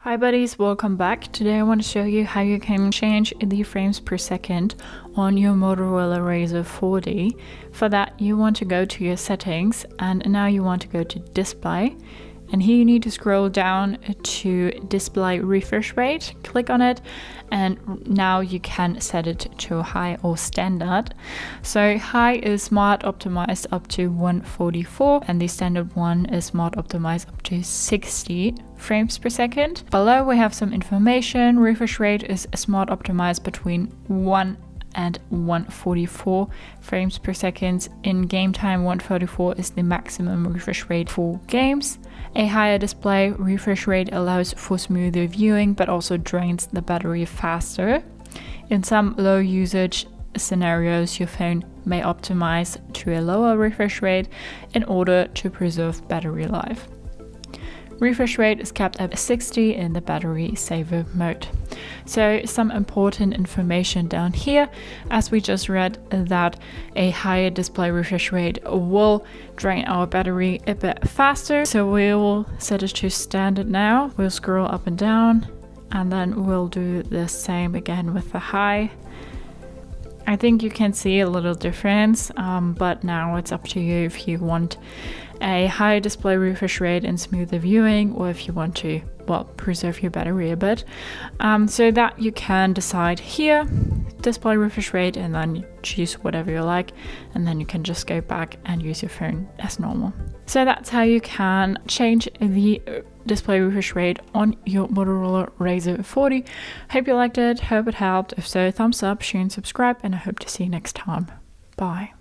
Hi buddies, welcome back. Today I want to show you how you can change the frames per second on your Motorola Razr 4D. For that you want to go to your settings and now you want to go to display, and here you need to scroll down to display refresh rate, click on it, and now you can set it to high or standard. So high is smart optimized up to 144 and the standard one is smart optimized up to 60 frames per second. Below we have some information. Refresh rate is smart optimized between 1 and 144 frames per second. In game time, 144 is the maximum refresh rate for games. A higher display refresh rate allows for smoother viewing but also drains the battery faster. In some low usage scenarios, your phone may optimize to a lower refresh rate in order to preserve battery life. Refresh rate is kept at 60 in the battery saver mode. So some important information down here, as we just read that a higher display refresh rate will drain our battery a bit faster. So we will set it to standard now. We'll scroll up and down and then we'll do the same again with the high. I think you can see a little difference, but now it's up to you if you want a high display refresh rate and smoother viewing, or if you want to, well, preserve your battery a bit. So that you can decide here, display refresh rate, and then choose whatever you like, and then you can just go back and use your phone as normal. So that's how you can change the display refresh rate on your Motorola Razr 4D. Hope you liked it, hope it helped. If so, thumbs up, share and subscribe, and I hope to see you next time. Bye.